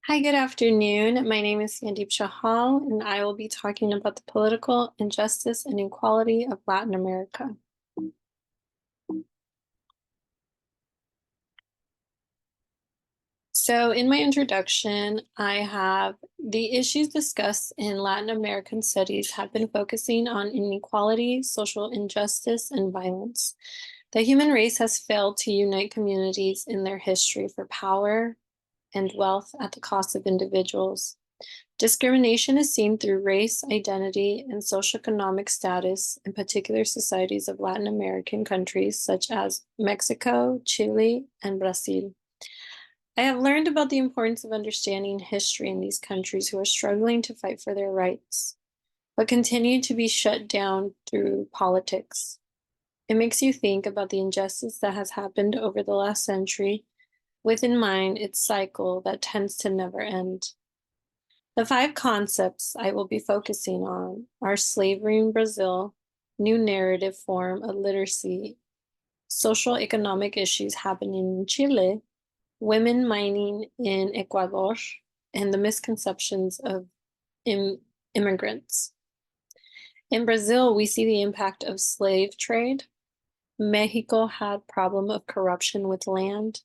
Hi, good afternoon. My name is Sandeep Chahal, and I will be talking about the political injustice and inequality of Latin America. So, in my introduction, I have the issues discussed in Latin American studies have been focusing on inequality, social injustice, and violence. The human race has failed to unite communities in their history for power and wealth at the cost of individuals. Discrimination is seen through race, identity, and socioeconomic status in particular societies of Latin American countries such as Mexico, Chile, and Brazil. I have learned about the importance of understanding history in these countries who are struggling to fight for their rights, but continue to be shut down through politics. It makes you think about the injustice that has happened over the last century, with in mind its cycle that tends to never end. The five concepts I will be focusing on are slavery in Brazil, new narrative form of literacy, social economic issues happening in Chile, women mining in Ecuador, and the misconceptions of immigrants. In Brazil, we see the impact of slave trade. Mexico had problem of corruption with land,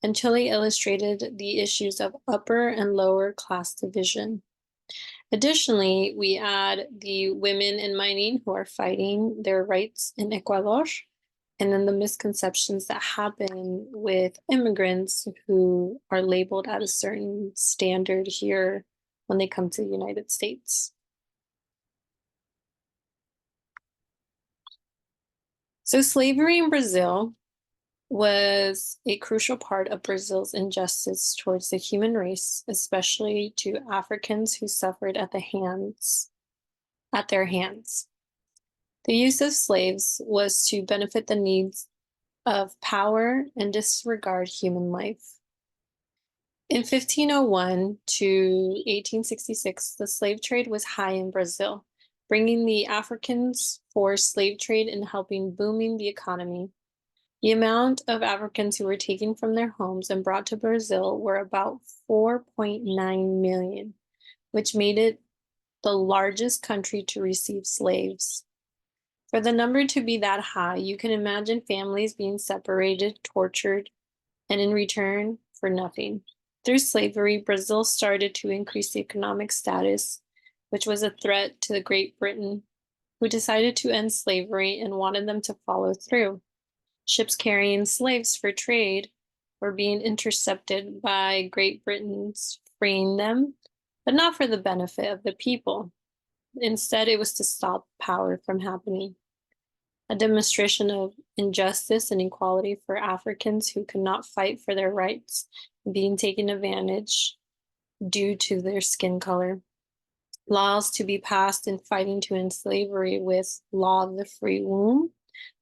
and Chile illustrated the issues of upper and lower class division. Additionally, we add the women in mining who are fighting their rights in Ecuador, and then the misconceptions that happen with immigrants who are labeled at a certain standard here when they come to the United States. So, slavery in Brazil was a crucial part of Brazil's injustice towards the human race, especially to Africans who suffered at their hands. The use of slaves was to benefit the needs of power and disregard human life. In 1501 to 1866, the slave trade was high in Brazil, bringing the Africans for slave trade and helping booming the economy. The amount of Africans who were taken from their homes and brought to Brazil were about 4.9 million, which made it the largest country to receive slaves. For the number to be that high, you can imagine families being separated, tortured, and in return for nothing. Through slavery, Brazil started to increase the economic status, which was a threat to the Great Britain, who decided to end slavery and wanted them to follow through. Ships carrying slaves for trade were being intercepted by Great Britain's freeing them, but not for the benefit of the people. Instead, it was to stop power from happening. A demonstration of injustice and equality for Africans who could not fight for their rights, being taken advantage due to their skin color. Laws to be passed in fighting to end slavery with law of the free womb.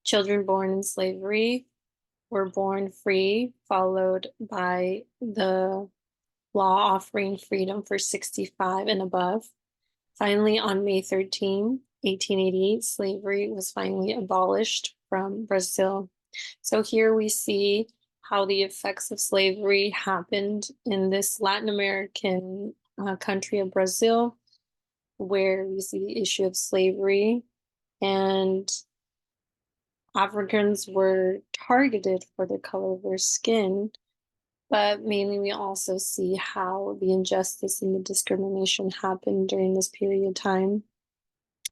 Children born in slavery were born free, followed by the law offering freedom for 65 and above. Finally, on May 13, 1888, slavery was finally abolished from Brazil. So here we see how the effects of slavery happened in this Latin American country of Brazil, where we see the issue of slavery and Africans were targeted for the color of their skin, but mainly we also see how the injustice and the discrimination happened during this period of time.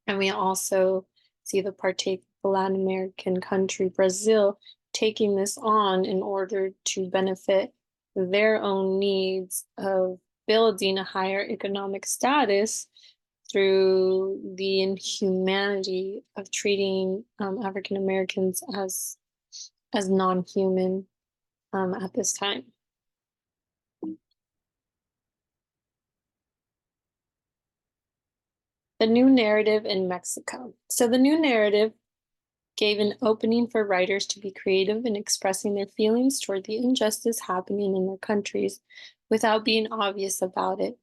And we also see the partake of the Latin American country, Brazil, taking this on in order to benefit their own needs of building a higher economic status through the inhumanity of treating African Americans as non-human at this time. The new narrative in Mexico. So the new narrative gave an opening for writers to be creative in expressing their feelings toward the injustice happening in their countries without being obvious about it.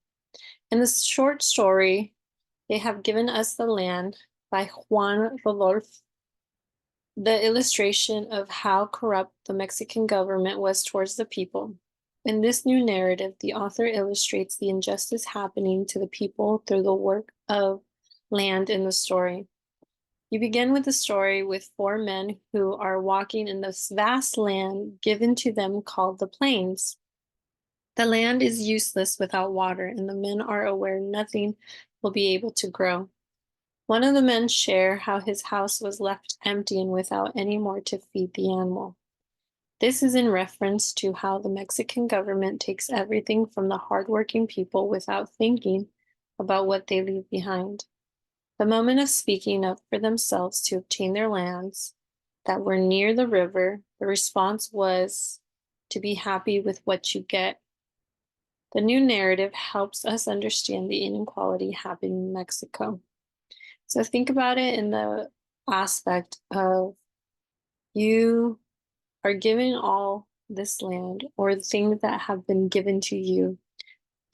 In this short story, They Have Given Us the Land by Juan Rodolfo, the illustration of how corrupt the Mexican government was towards the people. In this new narrative, the author illustrates the injustice happening to the people through the work of land in the story. You begin with the story with four men who are walking in this vast land given to them called the plains. The land is useless without water, and the men are aware nothing will be able to grow. One of the men shares how his house was left empty and without any more to feed the animal. This is in reference to how the Mexican government takes everything from the hardworking people without thinking about what they leave behind. The moment of speaking up for themselves to obtain their lands that were near the river, the response was to be happy with what you get. The new narrative helps us understand the inequality happening in Mexico. So think about it in the aspect of you are given all this land or the things that have been given to you,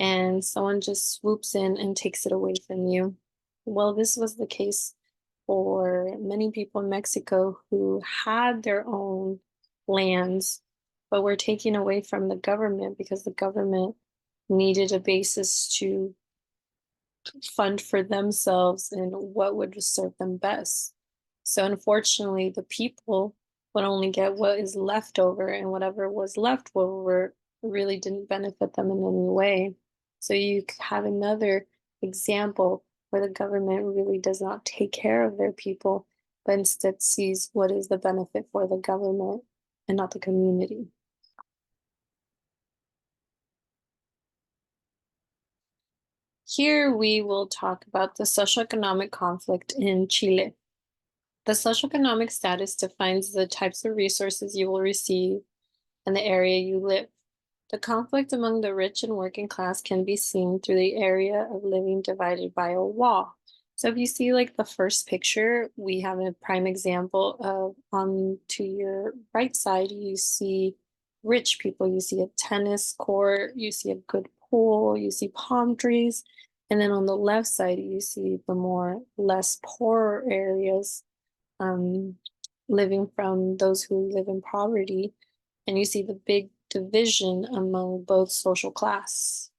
and someone just swoops in and takes it away from you. Well, this was the case for many people in Mexico who had their own lands, but were taken away from the government because the government needed a basis to fund for themselves and what would serve them best. So, unfortunately, the people would only get what is left over, and whatever was left over really didn't benefit them in any way. So, you have another example where the government really does not take care of their people, but instead sees what is the benefit for the government and not the community. Here we will talk about the socioeconomic conflict in Chile. The socioeconomic status defines the types of resources you will receive and the area you live. The conflict among the rich and working class can be seen through the area of living divided by a wall. So if you see like the first picture, we have a prime example of on to your right side, you see rich people, you see a tennis court, you see a good pool, you see palm trees. And then on the left side, you see the more less poor areas um, living from those who live in poverty, and you see the big division among both social class.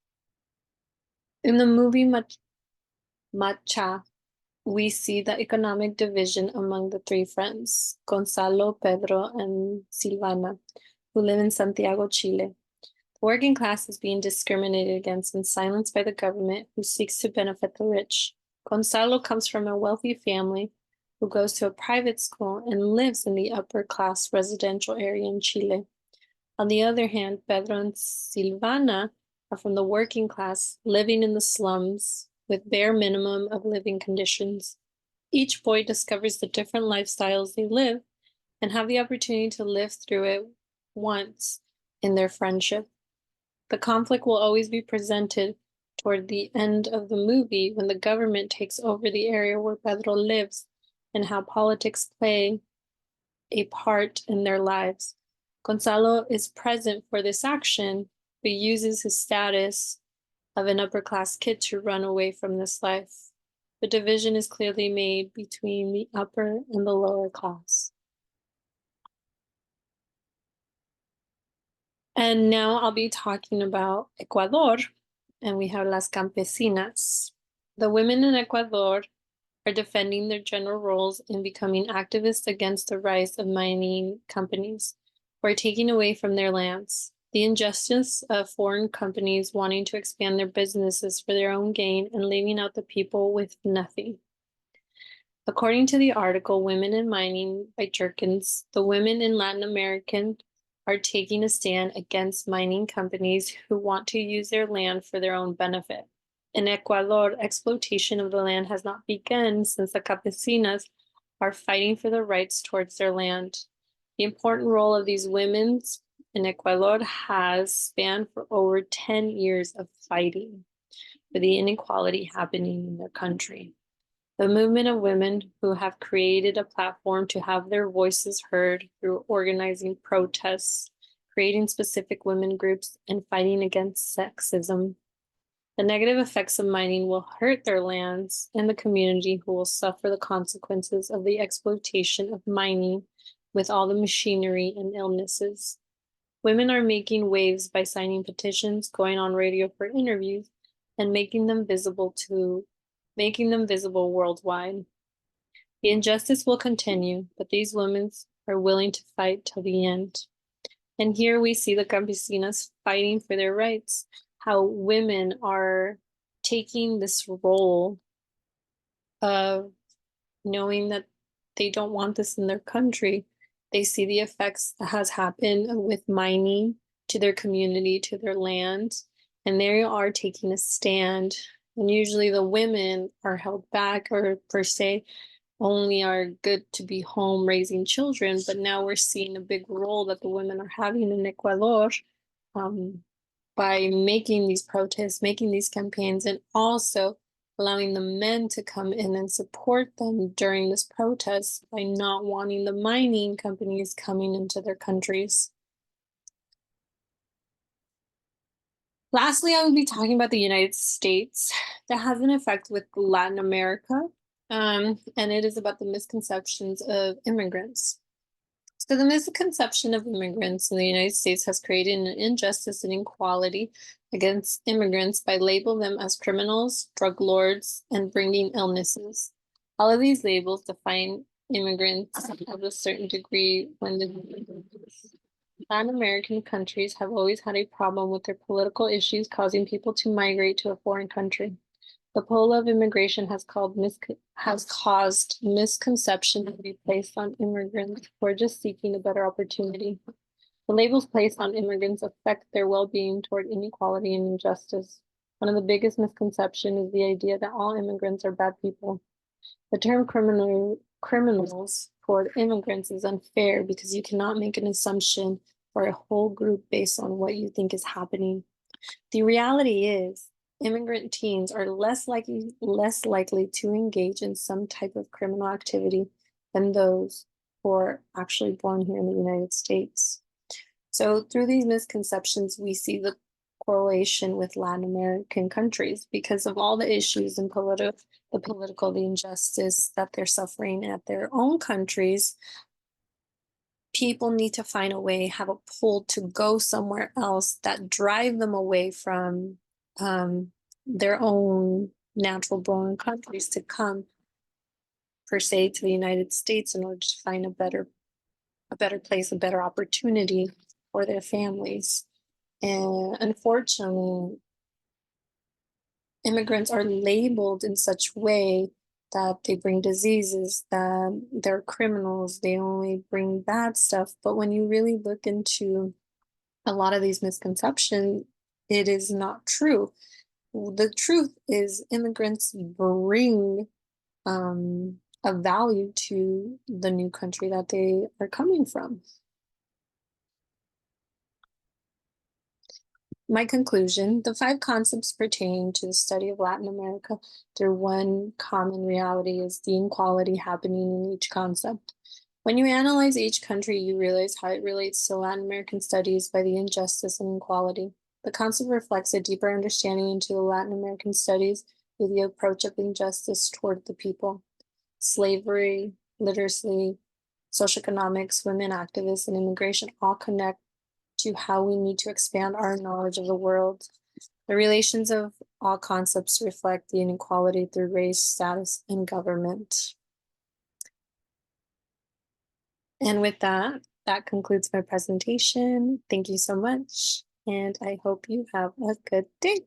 In the movie Macha, we see the economic division among the three friends, Gonzalo, Pedro, and Silvana, who live in Santiago, Chile. The working class is being discriminated against and silenced by the government, who seeks to benefit the rich. Gonzalo comes from a wealthy family who goes to a private school and lives in the upper class residential area in Chile. On the other hand, Pedro and Silvana are from the working class, living in the slums with bare minimum of living conditions. Each boy discovers the different lifestyles they live and have the opportunity to live through it once in their friendship. The conflict will always be presented toward the end of the movie when the government takes over the area where Pedro lives and how politics play a part in their lives. Gonzalo is present for this action, but uses his status of an upper class kid to run away from this life. The division is clearly made between the upper and the lower class. And now I'll be talking about Ecuador, and we have Las Campesinas. The women in Ecuador are defending their general roles and becoming activists against the rise of mining companies who are taking away from their lands. The injustice of foreign companies wanting to expand their businesses for their own gain and leaving out the people with nothing. According to the article Women in Mining by Jerkins, the women in Latin America are taking a stand against mining companies who want to use their land for their own benefit. In Ecuador, exploitation of the land has not begun since the campesinas are fighting for the rights towards their land. The important role of these women in Ecuador has spanned for over 10 years of fighting for the inequality happening in their country. The movement of women who have created a platform to have their voices heard through organizing protests, creating specific women groups, and fighting against sexism. The negative effects of mining will hurt their lands and the community who will suffer the consequences of the exploitation of mining with all the machinery and illnesses. Women are making waves by signing petitions, going on radio for interviews, and making them visible worldwide. The injustice will continue, but these women are willing to fight till the end. And here we see the campesinas fighting for their rights, how women are taking this role of knowing that they don't want this in their country. They see the effects that has happened with mining to their community, to their land, and they are taking a stand. And usually the women are held back, or per se only are good to be home raising children. But now we're seeing a big role that the women are having in Ecuador, by making these protests, making these campaigns, and also allowing the men to come in and support them during this protest by not wanting the mining companies coming into their countries. Lastly, I will be talking about the United States. That has an effect with Latin America, and it is about the misconceptions of immigrants. So the misconception of immigrants in the United States has created an injustice and inequality against immigrants by labeling them as criminals, drug lords, and bringing illnesses. All of these labels define immigrants of a certain degree when the Latin American countries have always had a problem with their political issues causing people to migrate to a foreign country. The pull of immigration has caused misconception to be placed on immigrants who are just seeking a better opportunity. The labels placed on immigrants affect their well-being toward inequality and injustice. One of the biggest misconceptions is the idea that all immigrants are bad people. The term criminals toward immigrants is unfair because you cannot make an assumption for a whole group based on what you think is happening. The reality is, immigrant teens are less likely to engage in some type of criminal activity than those who are actually born here in the United States. So through these misconceptions, we see the correlation with Latin American countries because of all the issues and the injustice that they're suffering at their own countries. People need to find a way, have a pull to go somewhere else that drive them away from their own natural born countries to come per se to the United States in order to find a better place, a better opportunity for their families. And unfortunately, immigrants are labeled in such way that they bring diseases, that they're criminals, they only bring bad stuff. But when you really look into a lot of these misconceptions, it is not true. The truth is immigrants bring a value to the new country that they are coming from. My conclusion, the 5 concepts pertaining to the study of Latin America, their one common reality is the inequality happening in each concept. When you analyze each country, you realize how it relates to Latin American studies by the injustice and inequality. The concept reflects a deeper understanding into the Latin American studies with the approach of injustice toward the people. Slavery, literacy, social economics, women activists, and immigration all connect to how we need to expand our knowledge of the world. The relations of all concepts reflect the inequality through race, status, and government. And with that, that concludes my presentation. Thank you so much, and I hope you have a good day.